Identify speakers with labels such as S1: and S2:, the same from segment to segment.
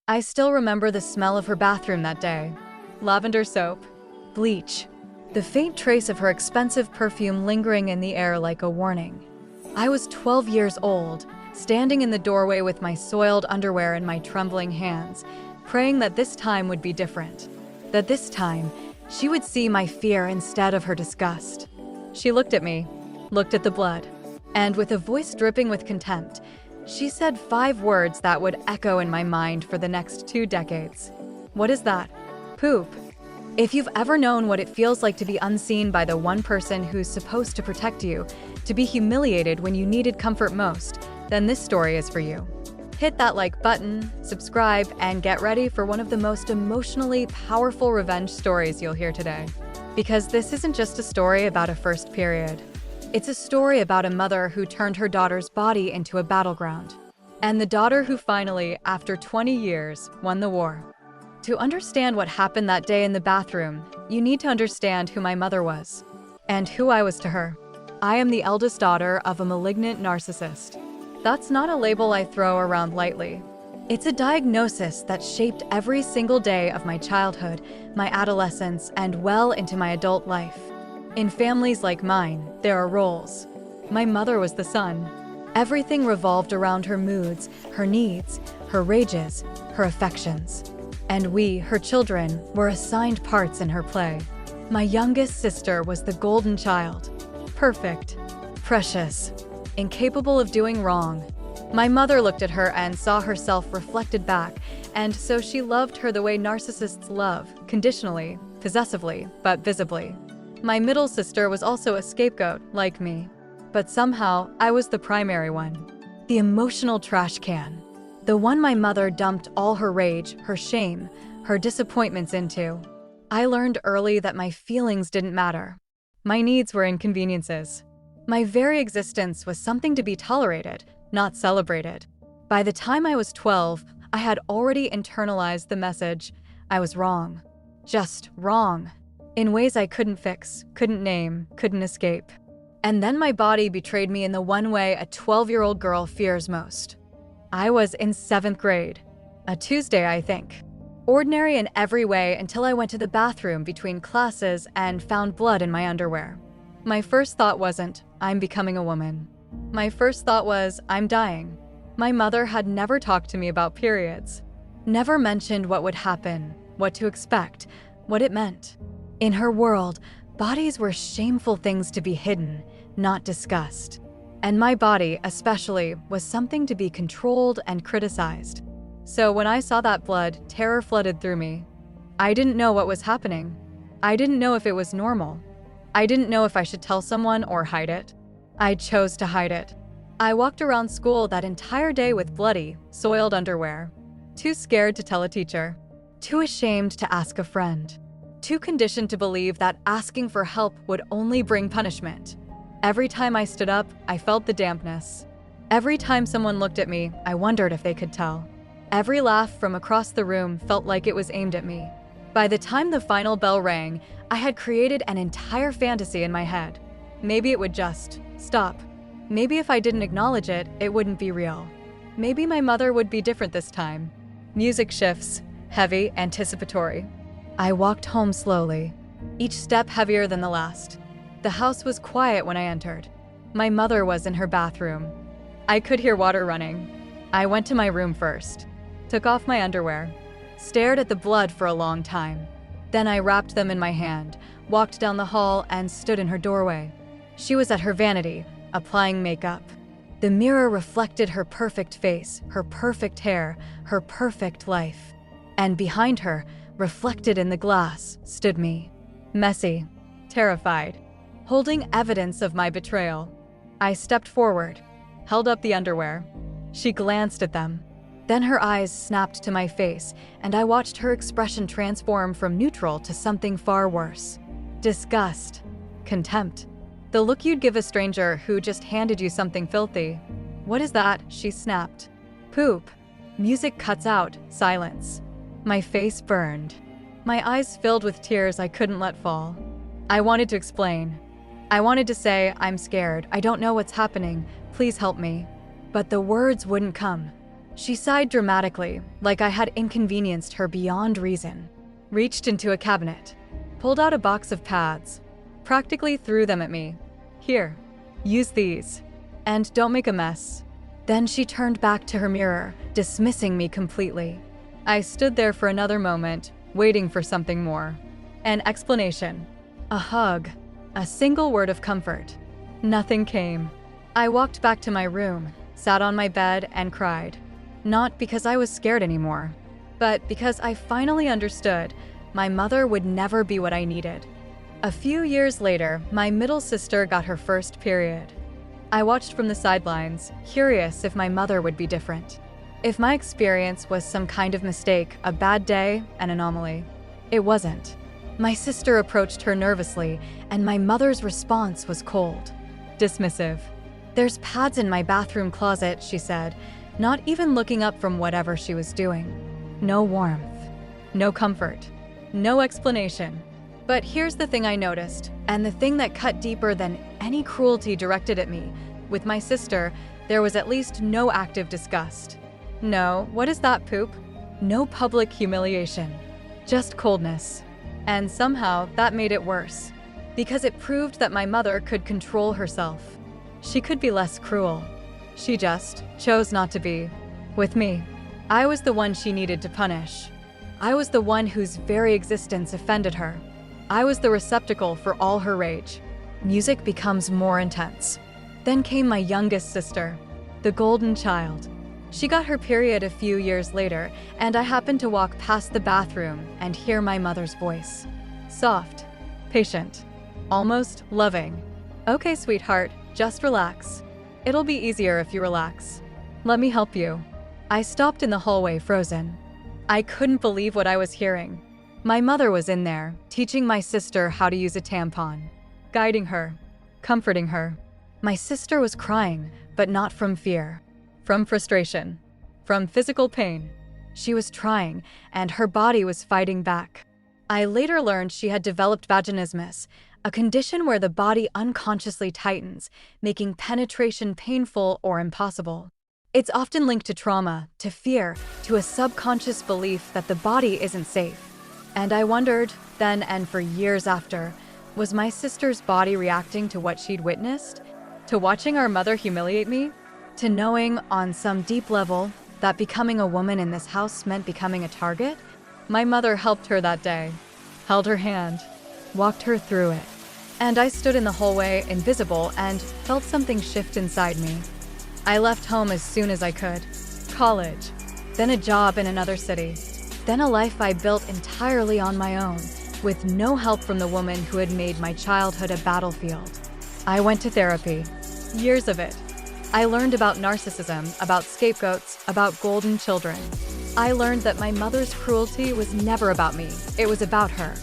S1: I still remember the smell of her bathroom that day. Lavender soap, bleach, the faint trace of her expensive perfume lingering in the air like a warning. I was 12 years old, standing in the doorway with my soiled underwear in my trembling hands, praying that this time would be different. That this time, she would see my fear instead of her disgust. She looked at me, looked at the blood, and with a voice dripping with contempt, she said 5 words that would echo in my mind for the next 2 decades. What is that? Poop. If you've ever known what it feels like to be unseen by the one person who's supposed to protect you, to be humiliated when you needed comfort most, then this story is for you. Hit that like button, subscribe, and get ready for one of the most emotionally powerful revenge stories you'll hear today. Because this isn't just a story about a first period. It's a story about a mother who turned her daughter's body into a battleground. And the daughter who finally, after 20 years, won the war. To understand what happened that day in the bathroom, you need to understand who my mother was. And who I was to her. I am the eldest daughter of a malignant narcissist. That's not a label I throw around lightly. It's a diagnosis that shaped every single day of my childhood, my adolescence, and well into my adult life. In families like mine, there are roles. My mother was the sun. Everything revolved around her moods, her needs, her rages, her affections. And we, her children, were assigned parts in her play. My youngest sister was the golden child. Perfect, precious, incapable of doing wrong. My mother looked at her and saw herself reflected back, and so she loved her the way narcissists love, conditionally, possessively, but visibly. My middle sister was also a scapegoat, like me. But somehow, I was the primary one. The emotional trash can. The one my mother dumped all her rage, her shame, her disappointments into. I learned early that my feelings didn't matter. My needs were inconveniences. My very existence was something to be tolerated, not celebrated. By the time I was 12, I had already internalized the message. I was wrong. Just wrong. In ways I couldn't fix, couldn't name, couldn't escape. And then my body betrayed me in the one way a 12-year-old girl fears most. I was in 7th grade. A Tuesday, I think. Ordinary in every way until I went to the bathroom between classes and found blood in my underwear. My first thought wasn't, I'm becoming a woman. My first thought was, I'm dying. My mother had never talked to me about periods. Never mentioned what would happen, what to expect, what it meant. In her world, bodies were shameful things to be hidden, not discussed. And my body, especially, was something to be controlled and criticized. So when I saw that blood, terror flooded through me. I didn't know what was happening. I didn't know if it was normal. I didn't know if I should tell someone or hide it. I chose to hide it. I walked around school that entire day with bloody, soiled underwear. Too scared to tell a teacher. Too ashamed to ask a friend. Too conditioned to believe that asking for help would only bring punishment. Every time I stood up, I felt the dampness. Every time someone looked at me, I wondered if they could tell. Every laugh from across the room felt like it was aimed at me. By the time the final bell rang, I had created an entire fantasy in my head. Maybe it would just stop. Maybe if I didn't acknowledge it, it wouldn't be real. Maybe my mother would be different this time. Music shifts, heavy, anticipatory. I walked home slowly, each step heavier than the last. The house was quiet when I entered. My mother was in her bathroom. I could hear water running. I went to my room first, took off my underwear, stared at the blood for a long time. Then I wrapped them in my hand, walked down the hall, and stood in her doorway. She was at her vanity, applying makeup. The mirror reflected her perfect face, her perfect hair, her perfect life. And behind her, reflected in the glass, stood me. Messy, terrified, holding evidence of my betrayal. I stepped forward, held up the underwear. She glanced at them. Then her eyes snapped to my face, and I watched her expression transform from neutral to something far worse. Disgust, contempt. The look you'd give a stranger who just handed you something filthy. What is that? She snapped. Poop. Music cuts out, silence. My face burned. My eyes filled with tears I couldn't let fall. I wanted to explain. I wanted to say, I'm scared, I don't know what's happening, please help me. But the words wouldn't come. She sighed dramatically, like I had inconvenienced her beyond reason, reached into a cabinet, pulled out a box of pads, practically threw them at me. Here, use these, and don't make a mess. Then she turned back to her mirror, dismissing me completely. I stood there for another moment, waiting for something more. An explanation, a hug, a single word of comfort. Nothing came. I walked back to my room, sat on my bed, and cried. Not because I was scared anymore, but because I finally understood my mother would never be what I needed. A few years later, my middle sister got her first period. I watched from the sidelines, curious if my mother would be different. If my experience was some kind of mistake, a bad day, an anomaly. It wasn't. My sister approached her nervously, and my mother's response was cold, dismissive. "There's pads in my bathroom closet," she said, not even looking up from whatever she was doing. No warmth, no comfort, no explanation. But here's the thing I noticed, and the thing that cut deeper than any cruelty directed at me. With my sister, there was at least no active disgust. No, what is that, poop? No public humiliation. Just coldness. And somehow that made it worse, because it proved that my mother could control herself. She could be less cruel. She just chose not to be. With me, I was the one she needed to punish. I was the one whose very existence offended her. I was the receptacle for all her rage. Music becomes more intense. Then came my youngest sister, the golden child. She got her period a few years later, and I happened to walk past the bathroom and hear my mother's voice. Soft, patient, almost loving. "Okay, sweetheart, just relax. It'll be easier if you relax. Let me help you." I stopped in the hallway, frozen. I couldn't believe what I was hearing. My mother was in there, teaching my sister how to use a tampon, guiding her, comforting her. My sister was crying, but not from fear, from frustration, from physical pain. She was trying, and her body was fighting back. I later learned she had developed vaginismus, a condition where the body unconsciously tightens, making penetration painful or impossible. It's often linked to trauma, to fear, to a subconscious belief that the body isn't safe. And I wondered, then and for years after, was my sister's body reacting to what she'd witnessed? To watching our mother humiliate me? To knowing, on some deep level, that becoming a woman in this house meant becoming a target? My mother helped her that day, held her hand, walked her through it. And I stood in the hallway, invisible, and felt something shift inside me. I left home as soon as I could. College, then a job in another city, then a life I built entirely on my own, with no help from the woman who had made my childhood a battlefield. I went to therapy, years of it. I learned about narcissism, about scapegoats, about golden children. I learned that my mother's cruelty was never about me. It was about her.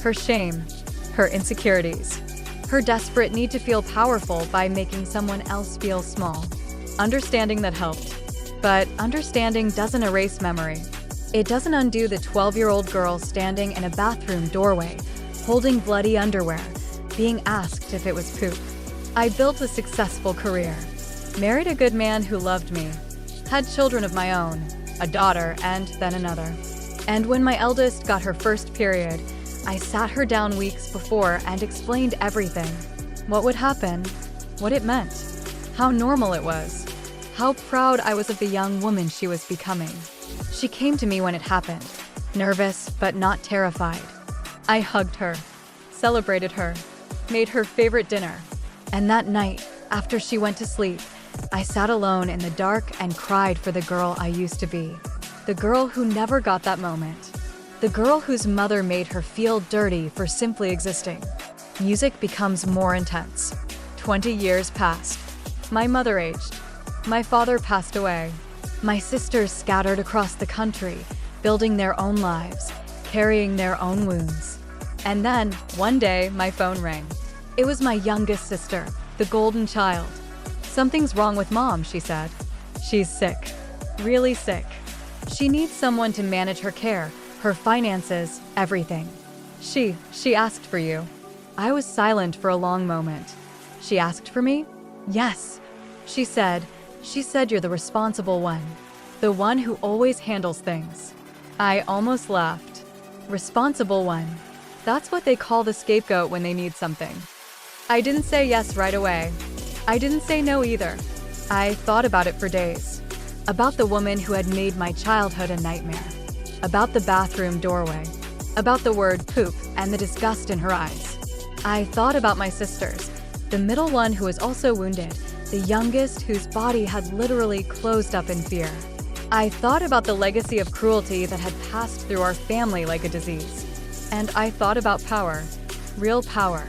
S1: Her shame, her insecurities, her desperate need to feel powerful by making someone else feel small. Understanding that helped. But understanding doesn't erase memory. It doesn't undo the 12-year-old girl standing in a bathroom doorway, holding bloody underwear, being asked if it was poop. I built a successful career, married a good man who loved me, had children of my own, a daughter and then another. And when my eldest got her first period, I sat her down weeks before and explained everything. What would happen, what it meant, how normal it was, how proud I was of the young woman she was becoming. She came to me when it happened, nervous but not terrified. I hugged her, celebrated her, made her favorite dinner. And that night, after she went to sleep, I sat alone in the dark and cried for the girl I used to be. The girl who never got that moment. The girl whose mother made her feel dirty for simply existing. Music becomes more intense. 20 years passed. My mother aged. My father passed away. My sisters scattered across the country, building their own lives, carrying their own wounds. And then, one day, my phone rang. It was my youngest sister, the golden child. "Something's wrong with Mom," she said. "She's sick. Really sick. She needs someone to manage her care, her finances, everything. She asked for you." I was silent for a long moment. "She asked for me?" "Yes." She said, "You're the responsible one." The one who always handles things. I almost laughed. Responsible one. That's what they call the scapegoat when they need something. I didn't say yes right away. I didn't say no either. I thought about it for days. About the woman who had made my childhood a nightmare. About the bathroom doorway. About the word poop and the disgust in her eyes. I thought about my sisters, the middle one who was also wounded, the youngest whose body had literally closed up in fear. I thought about the legacy of cruelty that had passed through our family like a disease. And I thought about power, real power,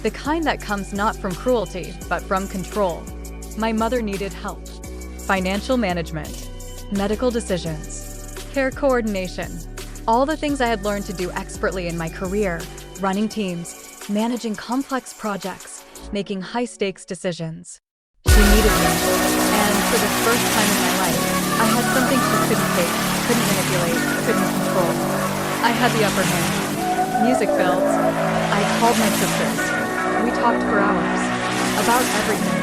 S1: the kind that comes not from cruelty, but from control. My mother needed help. Financial management, medical decisions, care coordination, all the things I had learned to do expertly in my career, running teams, managing complex projects, making high-stakes decisions. She needed me, and for the first time in my life, I had something she couldn't take, couldn't manipulate, couldn't control. I had the upper hand. Music builds. I called my sisters. We talked for hours. About everything.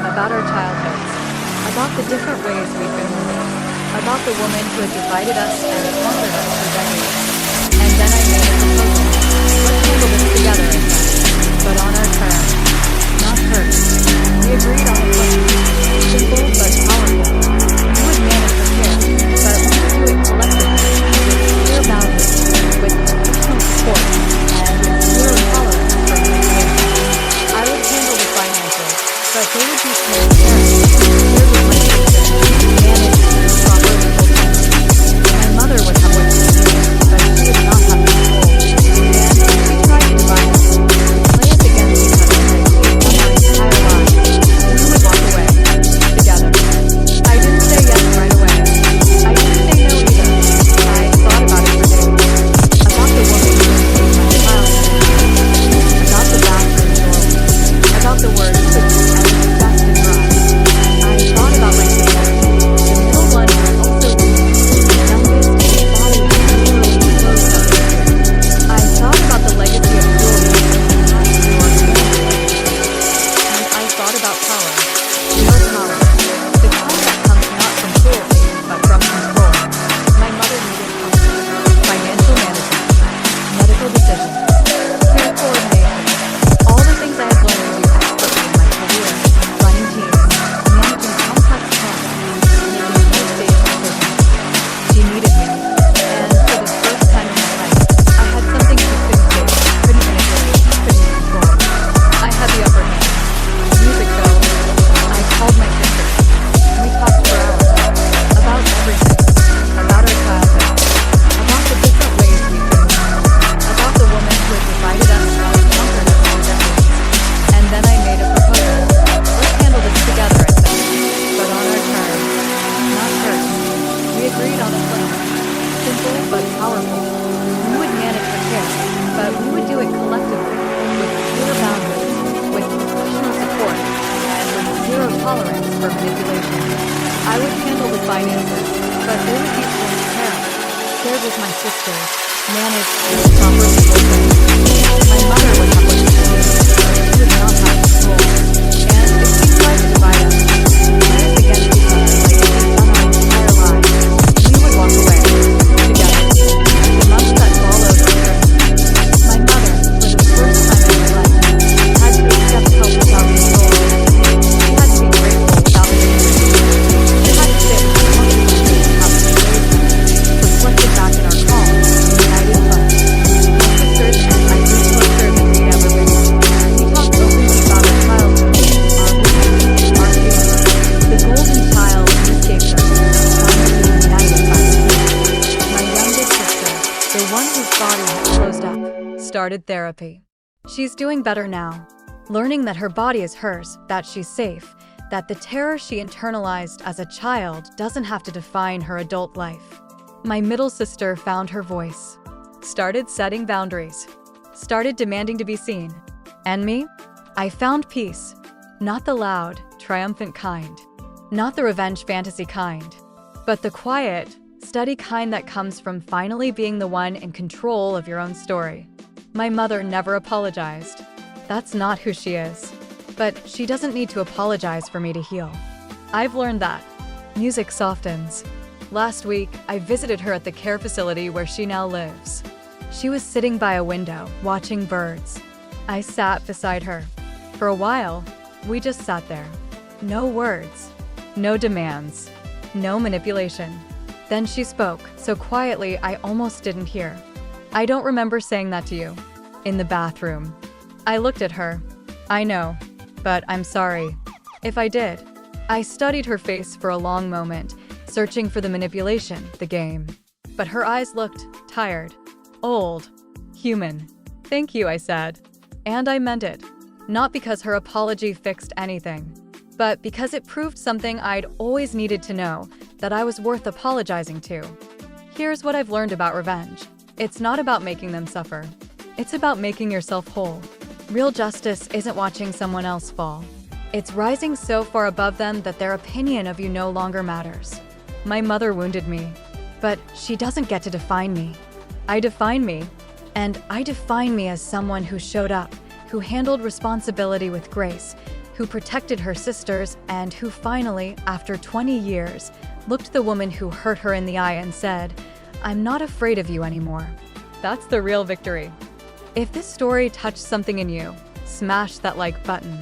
S1: About our childhoods. About the different ways we'd been wounded. About the woman who had divided us and conquered us for decades. And then I made a proposal. Let's handle this together, I said. But on our terms. Not hurt. We agreed on a plan. Simple but powerful. We would manage the care, but we would do it collectively, with clear boundaries, with professional support, and with zero tolerance for manipulation. I would handle the finances, but they would be transparent. Here was my sister, managed through proper legal channels. My mother would have what she needed, but she would not have control. And if we tried to divide us, play us against each other like we've done our entire lives, we would walk away, together. I didn't say yes right away. I didn't say no either. I thought about it for days. About the woman who had made my childhood. About the bathroom doorway. About the word poop and the disgust in her eyes. I thought about my sister, the middle one who was also wounded, the youngest whose body had literally closed up in fear. I thought about the legacy of cruelty that had passed through our family. And I thought about power. Real power. The kind that comes not from cruelty, but from control. My mother needed help. Financial management. Medical decisions. Care coordination. All the things I had learned to do expertly in my career. Running teams. Managing complex projects. Making high-stakes decisions. She needed me. And for the first time in my life, I had something she couldn't take, couldn't manipulate, couldn't control. I had the upper hand. Music builds. I called my sisters. We talked for hours. About everything. About our childhood. About the different ways we've been wounded. About the woman who had divided us and conquered us for decades. And then I made a proposal. Let's handle this together, I said. But on our terms. Not hurt. We agreed on a plan. Simple but powerful. We would manage the care, but we would do it collectively, with clear boundaries, with professional support, and with zero tolerance for manipulation. I would handle the finances, but they would be transparent, shared with my sisters, managed through proper legal channels. My mother would have what she needed, but she would not have control. And if she tried to divide us, play us against each other like we've done our entire lives, we would walk away, together. The months that followed were crazy. My mother, for the first time in her life, had to accept help without control. She had to be grateful without manipulation. She had to sit with the consequences of having to raise them, reflected back in our calm, united front. My sisters and I grew closer than we'd ever been. We talked openly about our childhood, our wounds, our fears. The golden child escaped us, finally united by the peace. My youngest sister, the one whose body had closed up, started therapy. She's doing better now, learning that her body is hers, that she's safe, that the terror she internalized as a child doesn't have to define her adult life. My middle sister found her voice, started setting boundaries, started demanding to be seen. And me? I found peace. Not the loud, triumphant kind. Not the revenge fantasy kind. But the quiet, steady kind that comes from finally being the one in control of your own story. My mother never apologized. That's not who she is. But she doesn't need to apologize for me to heal. I've learned that. Music softens. Last week, I visited her at the care facility where she now lives. She was sitting by a window, watching birds. I sat beside her. For a while, we just sat there. No words, no demands, no manipulation. Then she spoke, so quietly I almost didn't hear. I don't remember saying that to you. In the bathroom. I looked at her. I know, but I'm sorry. If I did. I studied her face for a long moment, searching for the manipulation, the game. But her eyes looked tired, old, human. Thank you, I said. And I meant it. Not because her apology fixed anything, but because it proved something I'd always needed to know, that I was worth apologizing to. Here's what I've learned about revenge. It's not about making them suffer. It's about making yourself whole. Real justice isn't watching someone else fall. It's rising so far above them that their opinion of you no longer matters. My mother wounded me, but she doesn't get to define me. I define me, and I define me as someone who showed up, who handled responsibility with grace, who protected her sisters, and who finally, after 20 years, looked the woman who hurt her in the eye and said, "I'm not afraid of you anymore." That's the real victory. If this story touched something in you, smash that like button.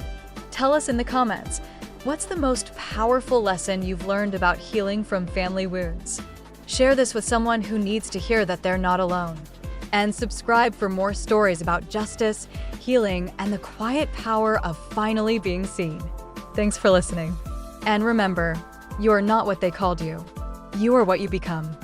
S1: Tell us in the comments, what's the most powerful lesson you've learned about healing from family wounds? Share this with someone who needs to hear that they're not alone. And subscribe for more stories about justice, healing, and the quiet power of finally being seen. Thanks for listening. And remember, you are not what they called you. You are what you become.